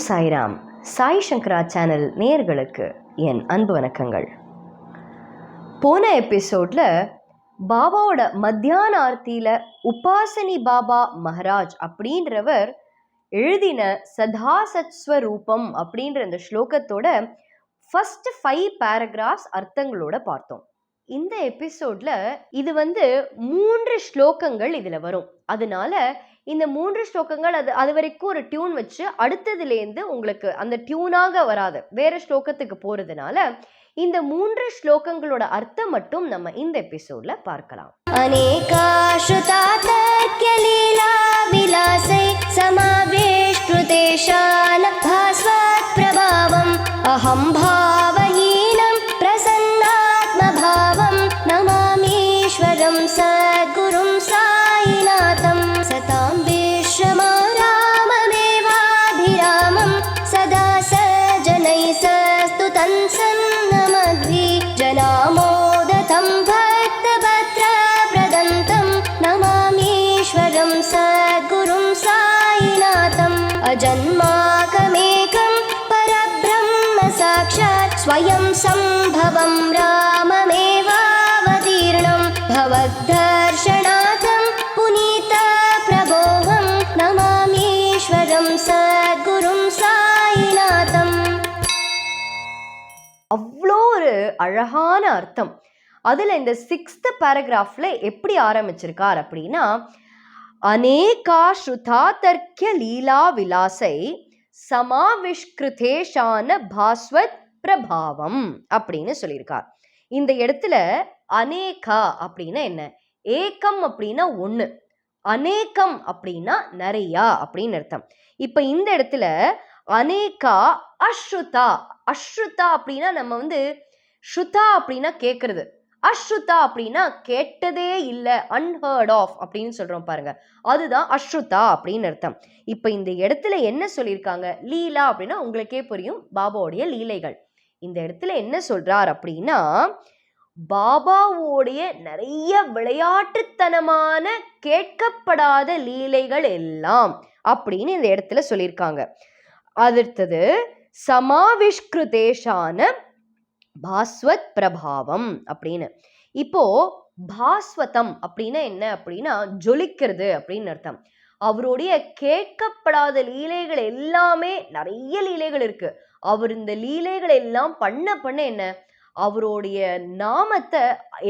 சாய்ராம். சாய் சங்கரா channel நேயர்களுக்கு என் அன்பு வணக்கங்கள். போன எபிசோட்ல பாபாவோட மத்தியான ஆர்த்தியில உபாசனி பாபா மகாராஜ் அப்படின்றவர் எழுதின சதா சத்ஸ்வரூபம் அப்படின்ற இந்த ஸ்லோகத்தோட ஃபர்ஸ்ட் 5 பேராகிராஃப்ஸ் அர்த்தங்களோட பார்த்தோம். இந்த எபிசோட்ல இது 3 ஸ்லோகங்கள் இதுல வரும். அதனால இந்த 3 ஸ்லோகங்கள் அது வரைக்கும் ஒரு டியூன் வச்சு அடுத்ததுலேருந்து உங்களுக்கு அந்த டியூனாக வராது, வேற ஸ்லோகத்துக்கு போறதுனால இந்த 3 ஸ்லோகங்களோட அர்த்தம் மட்டும் நம்ம இந்த எபிசோட்ல பார்க்கலாம். அநேகாஸ்ருதா தர்க்ய லீலா விலாசை சமாவேஷ்கிருதேஷான பாஸ்வத் பிரபாவம் அஹம் பாவஹீனம் பிரசன்னாத்ம பாவம் நமாமீஸ்வரம் சத்குரும் சாயிநாதம் சதாம் விஸ்வமாராமமேவாபிராமம் சதா சஜனைः சஸ்துதம் சன்னமத்வி ஜனாமோததம் பக்தபத்ரப்ரதந்தம் நமாமீஸ்வரம் சத்குரும் சாயிநாதம் அஜன்மாகமேகம் பரபிரம்ம சாக்ஷாத் ஸ்வயம் சம்பவம் ராமமேவாவதீர்ணம் பவத்தர்ஷனாதம் புனீத பிரபோகம் நமாமீஸ்வரம் சத்குரும் சாயிநாதம். அவ்வளோ ஒரு அழகான அர்த்தம். அதுல இந்த 6th பேராகிராஃப்ல எப்படி ஆரம்பிச்சிருக்கார் அப்படின்னா, அநேகா ஸ்ருதா தர்க்ய லீலா விலாசை சமாவிஷ்கிருதேஷான பாஸ்வத் பிரபாவம் அப்படின்னு சொல்லியிருக்கார். இந்த இடத்துல அநேகா அப்படின்னா என்ன? ஏகம் அப்படின்னா ஒண்ணு, அநேகம் அப்படின்னா நிறையா அப்படின்னு அர்த்தம். இப்ப இந்த இடத்துல அநேகா அஸ்ருதா, அஸ்ருதா அப்படின்னா நம்ம ஸ்ருதா அப்படின்னா கேட்கறது, அஸ்ருதா அப்படின்னா கேட்டதே இல்லை, அன்ஹர்ட் ஆஃப் அப்படின்னு சொல்றோம் பாருங்க, அதுதான் அஸ்ருதா அப்படின்னு அர்த்தம். இப்ப இந்த இடத்துல என்ன சொல்லியிருக்காங்க? லீலா அப்படின்னா உங்களுக்கே புரியும், பாபாவுடைய லீலைகள். இந்த இடத்துல என்ன சொல்றார் அப்படின்னா, பாபாவோடைய நிறைய விளையாட்டுத்தனமான கேட்கப்படாத லீலைகள் எல்லாம் அப்படின்னு இந்த இடத்துல சொல்லியிருக்காங்க. அடுத்தது சமாவிஷ்கிருதேஷான பாஸ்வத் பிரபாவம் அப்படின்னு. இப்போ பாஸ்வதம் அப்படின்னா என்ன அப்படின்னா ஜொலிக்கிறது அப்படின்னு அர்த்தம். அவருடைய கேட்கப்படாத லீலைகள் எல்லாமே, நிறைய லீலைகள் இருக்கு. அவர் இந்த லீலைகள் எல்லாம் பண்ண என்ன, அவருடைய நாமத்தை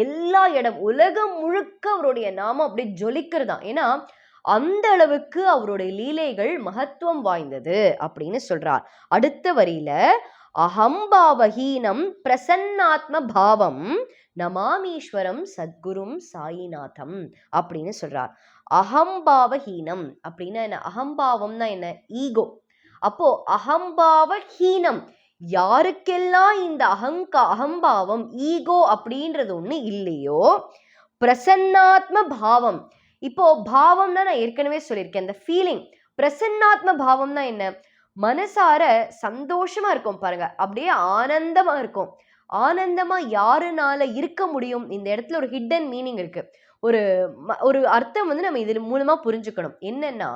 எல்லா இடம், உலகம் முழுக்க அவருடைய நாமம் அப்படி ஜொலிக்கிறதாம். ஏன்னா அந்த அளவுக்கு அவருடைய லீலைகள் மகத்துவம் வாய்ந்தது அப்படின்னு சொல்றார். அடுத்த வரியில அகம்பாவஹீனம் பிரசன்னாத்ம பாவம் நமாமீஸ்வரம் சத்குரும் சாயிநாதம் அப்படின்னு சொல்றார். அகம்பாவஹீனம் அப்படின்னா என்ன? அகம்பாவம்னா என்ன? ஈகோ. அப்போ அகம்பாவஹீனம், யாருக்கெல்லாம் இந்த அகம்பாவம், ஈகோ அப்படின்றது ஒண்ணு இல்லையோ, பிரசன்னாத்ம பாவம். இப்போ பாவம்னா நான் ஏற்கனவே சொல்லியிருக்கேன், அந்த ஃபீலிங். பிரசன்னாத்ம பாவம்னா என்ன? மனசார சந்தோஷமா இருக்கும் பாருங்க, அப்படியே ஆனந்தமா இருக்கும். ஆனந்தமா யாருனால இருக்க முடியும்? இந்த இடத்துல ஒரு ஹிடன் மீனிங் இருக்கு, ஒரு அர்த்தம் நம்ம இது மூலமா புரிஞ்சுக்கணும். என்னன்னா,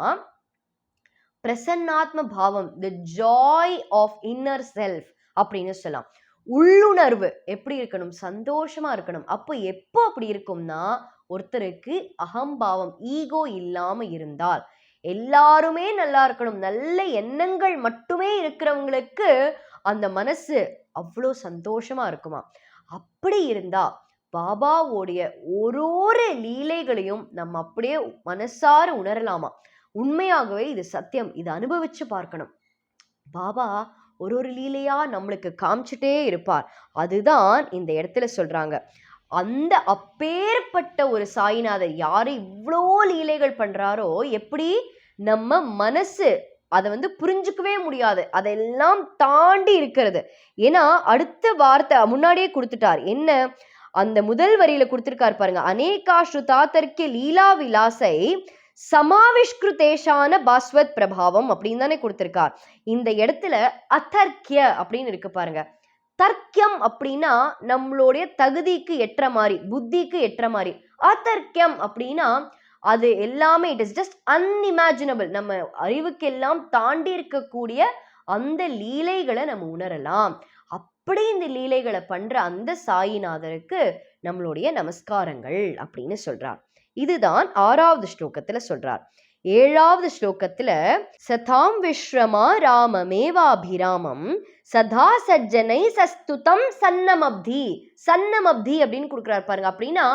பிரசன்னாத்ம பாவம், தி ஜாய் ஆஃப் இன்னர் செல்ஃப் அப்படின்னு சொல்லலாம். உள்ளுணர்வு எப்படி இருக்கணும்? சந்தோஷமா இருக்கணும். அப்போ எப்போ அப்படி இருக்கும்னா, ஒருத்தருக்கு அகம்பாவம், ஈகோ இல்லாம இருந்தால், எல்லாருமே நல்லா இருக்கணும், நல்ல எண்ணங்கள் மட்டுமே இருக்கிறவங்களுக்கு அந்த மனசு அவ்வளோ சந்தோஷமா இருக்குமா. அப்படி இருந்தா பாபாவோடைய ஒரு லீலைகளையும் நம்ம அப்படியே மனசார உணரலாமா. உண்மையாகவே இது சத்தியம், இது அனுபவிச்சு பார்க்கணும். பாபா ஒரு லீலையா நம்மளுக்கு காமிச்சிட்டே இருப்பார். அதுதான் இந்த இடத்துல சொல்றாங்க. அந்த அப்பேற்பட்ட ஒரு சாயிநாதர் யாரு இவ்வளோ லீலைகள் பண்றாரோ, எப்படி நம்ம மனசு அதை புரிஞ்சுக்கவே முடியாது, அதெல்லாம் தாண்டி இருக்கிறது. ஏன்னா அடுத்த வார்த்தை முன்னாடியே கொடுத்துட்டார். என்ன? அந்த முதல் வரியில கொடுத்திருக்கார் பாருங்க, அநேகா ஸ்ருதா தர்க்ய லீலா விலாசை சமாவிஷ்கிருதேஷான பாஸ்வத் பிரபாவம் அப்படின்னு தானே கொடுத்திருக்கார். இந்த இடத்துல அதர்க்கிய அப்படின்னு இருக்கு பாருங்க. தர்க்கியம் அப்படின்னா நம்மளுடைய தகுதிக்கு ஏற்ற மாதிரி, புத்திக்கு ஏற்ற மாதிரி. அதர்க்கியம் அப்படின்னா அது எல்லாமே இட் இஸ் ஜஸ்ட் அன்இமேஜினபிள், நம்ம அறிவுக்கு எல்லாம் தாண்டி இருக்கக்கூடிய அந்த லீலைகளை நம்ம உணரலாம். அப்படி இந்த லீலைகளை பண்ற அந்த சாயிநாதருக்கு நம்மளுடைய நமஸ்காரங்கள் அப்படின்னு சொல்றார். இதுதான் 6வது ஸ்லோகத்துல சொல்றார். 7வது ஸ்லோகத்துல சதாம் விஸ்ரமா ராமமேவாபிராமம் சதா சஜ்ஜனை சஸ்துதம் சன்னமப்தி. சன்னமப்தி அப்படின்னு கொடுக்குறாரு பாருங்க. அப்படின்னா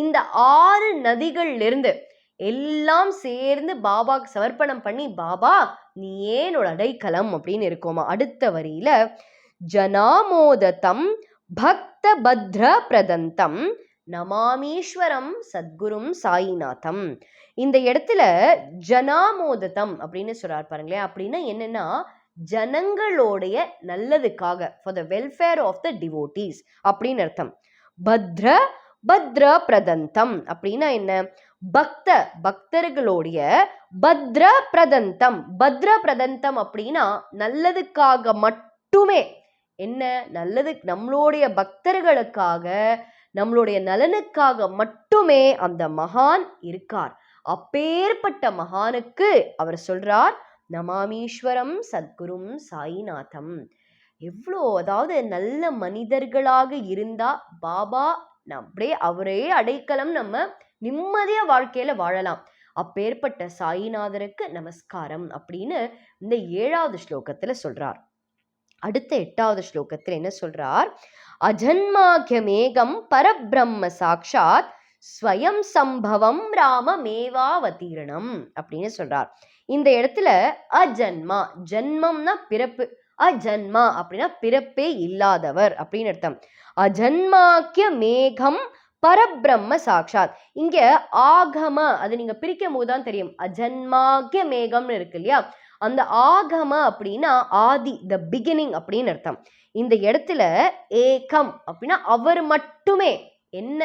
இந்த 6 நதிகள்ல இருந்து எல்லாம் சேர்ந்து பாபாக்கு சமர்ப்பணம் பண்ணி, பாபா நீயே என்னோட அடைக்கலம் அப்படின்னு இருக்கோமா. அடுத்த வரியில ஜனாமோததம் பக்த பத்ர பிரதந்தம் நமாமீஸ்வரம் சத்குரும் சாயிநாதம். இந்த இடத்துல ஜனாமோததம் அப்படின்னு சொல்றாரு பாருங்களேன். அப்படின்னா என்னன்னா ஜனங்களுடைய நல்லதுக்காக, for the welfare of the devotees அப்படின்னு அர்த்தம். பத்ர பத்ர பிரதந்தம் அப்படின்னா என்ன? பக்தர்களுடைய பத்ர பிரதந்தம். பத்ர பிரதந்தம் அப்படின்னா நல்லதுக்காக மட்டுமே. என்ன நல்லது? நம்மளுடைய பக்தர்களுக்காக, நம்மளுடைய நலனுக்காக மட்டுமே அந்த மகான் இருக்கார். அப்பேற்பட்ட மகானுக்கு அவர் சொல்றார் நமாமீஸ்வரம் சத்குரும் சாயிநாதம். எவ்வளோ, அதாவது நல்ல மனிதர்களாக இருந்தா பாபா அப்படியே அவரே அடைக்கலம், நம்ம நிம்மதியா வாழ்க்கையில வாழலாம். அப்பேற்பட்ட சாயிநாதருக்கு நமஸ்காரம் அப்படின்னு இந்த 7வது ஸ்லோகத்துல சொல்றார். அடுத்த 8வது ஸ்லோகத்துல என்ன சொல்றார்? அஜன்மாக்யமேகம் பரபிரம்ம சாக்ஷாத் ஸ்வயம் சம்பவம் ராமமேவாவதீரணம் அப்படின்னு சொல்றார். இந்த இடத்துல அஜன்மா, ஜன்மம்னா பிறப்பு, அஜன்மா அப்படின்னா பிறப்பே இல்லாதவர் அப்படின்னு அர்த்தம். அஜன்மாக்கிய மேகம் பரபிரம்ம சாக்ஷாத். இங்க ஆகம, அது நீங்க பிரிக்கும் போதுதான் தெரியும். அஜன்மாக்கிய மேகம்னு இருக்கு இல்லையா, அந்த ஆகம அப்படின்னா ஆதி, த பிகினிங் அப்படின்னு அர்த்தம். இந்த இடத்துல ஏகம் அப்படின்னா அவர் மட்டுமே. என்ன?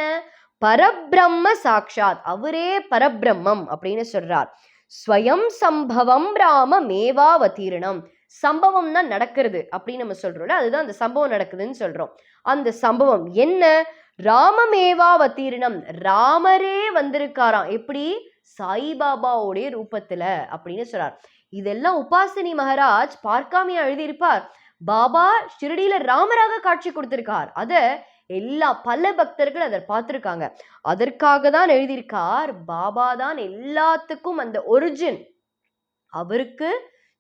பரபிரம்ம சாக்ஷாத், அவரே பரபிரம்மம் அப்படின்னு சொல்றார். ஸ்வயம் சம்பவம் ராம மேவாவதீரணம். சம்பவம்னா நடக்கிறது அப்படின்னு நம்ம சொல்றோம்ல, அதுதான் அந்த சம்பவம் நடக்குதுன்னு சொல்றோம். அந்த சம்பவம் என்ன? ராமமேவாவதீரணம், ராமரே வந்திருக்காராம். எப்படி? சாய்பாபாவுடைய ரூபத்துல அப்படின்னு சொல்றார். இதெல்லாம் உபாசினி மகாராஜ் பார்க்காமையா எழுதியிருப்பார். பாபா ஷிரடியில ராமராக காட்சி கொடுத்திருக்கார். அத பல பக்தர்கள் அதை பார்த்திருக்காங்க. அதற்காக தான் எழுதியிருக்கார். பாபா தான் எல்லாத்துக்கும் அந்த ஒரிஜின். அவருக்கு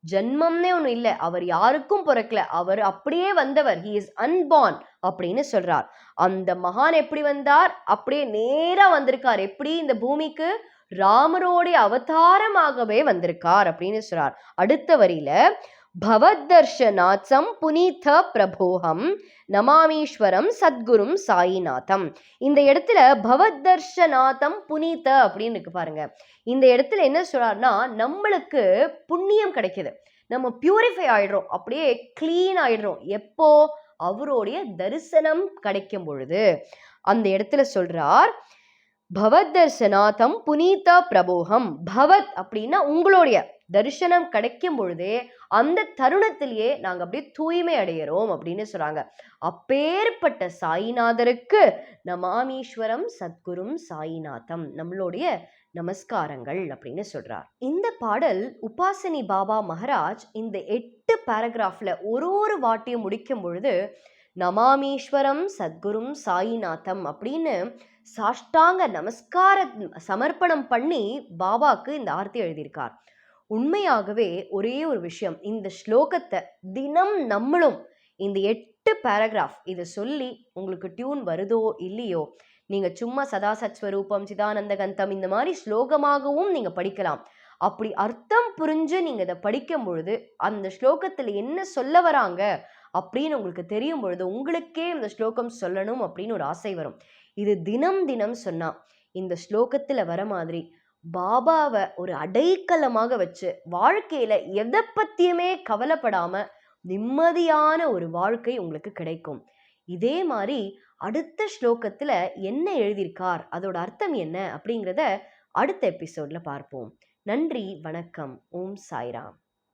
ஜன்மம்னே ஒண்ணு இல்லை, அவர் யாருக்கும் பிறக்கல, அவர் அப்படியே வந்தவர், he is unborn அப்படின்னு சொல்றார். அந்த மகான் எப்படி வந்தார்? அப்படியே நேரா வந்திருக்கார். எப்படி? இந்த பூமிக்கு ராமரோடைய அவதாரமாகவே வந்திருக்கார் அப்படின்னு சொல்றார். அடுத்த வரியில பவத்தர்ஷனாச்சம் புனீத பிரபோகம் நமாமீஸ்வரம் சத்குரும் சாயிநாதம். இந்த இடத்துல பவத்தர்ஷநாதம் புனீத அப்படின்னு இருக்கு பாருங்க. இந்த இடத்துல என்ன சொல்றாருன்னா, நம்மளுக்கு புண்ணியம் கிடைக்குது, நம்ம பியூரிஃபை ஆயிடுறோம், அப்படியே கிளீன் ஆயிடுறோம். எப்போ? அவருடைய தரிசனம் கிடைக்கும் பொழுது. அந்த இடத்துல சொல்றார் பவத் தர்சனாதம் புனீத பிரபோகம். பவத் அப்படின்னா உங்களுடைய தரிசனம் கிடைக்கும் பொழுதே அந்த தருணத்திலேயே நாங்க அப்படியே தூய்மை அடையிறோம் அப்படின்னு சொல்றாங்க. அப்பேற்பட்ட சாயிநாதருக்கு நமாமீஸ்வரம் சத்குரும் சாயிநாதம், நம்மளுடைய நமஸ்காரங்கள் அப்படின்னு சொல்றார். இந்த பாடல் உபாசினி பாபா மகாராஜ் இந்த 8 பேராகிராஃப்ல ஒரு வாட்டியும் முடிக்கும் பொழுது நமாமீஸ்வரம் சத்குரும் சாயிநாதம் அப்படின்னு சாஷ்டாங்க நமஸ்கார சமர்ப்பணம் பண்ணி பாபாக்கு இந்த ஆர்த்தி எழுதியிருக்கார். உண்மையாகவே ஒரே ஒரு விஷயம், இந்த ஸ்லோகத்தை தினம் நம்மளும் இந்த 8 பேராகிராஃப் இதை சொல்லி உங்களுக்கு டியூன் வருதோ இல்லையோ, நீங்க சும்மா சதா சத்ஸ்வரூபம் சிதானந்த கந்தம் இந்த மாதிரி ஸ்லோகமாகவும் நீங்க படிக்கலாம். அப்படி அர்த்தம் புரிஞ்சு நீங்க இதை படிக்கும் பொழுது அந்த ஸ்லோகத்துல என்ன சொல்ல வராங்க அப்படின்னு உங்களுக்கு தெரியும் பொழுது உங்களுக்கே இந்த ஸ்லோகம் சொல்லணும் அப்படின்னு ஒரு ஆசை வரும். இது தினம் தினம் சொன்னா இந்த ஸ்லோகத்துல வர மாதிரி பாபாவை ஒரு அடைக்கலமாக வச்சு வாழ்க்கையில எதை பத்தியுமே கவலைப்படாம நிம்மதியான ஒரு வாழ்க்கை உங்களுக்கு கிடைக்கும். இதே மாதிரி அடுத்த ஸ்லோகத்துல என்ன எழுதியிருக்கார், அதோட அர்த்தம் என்ன அப்படிங்கிறத அடுத்த எபிசோட்ல பார்ப்போம். நன்றி, வணக்கம். ஓம் சாய்ராம்.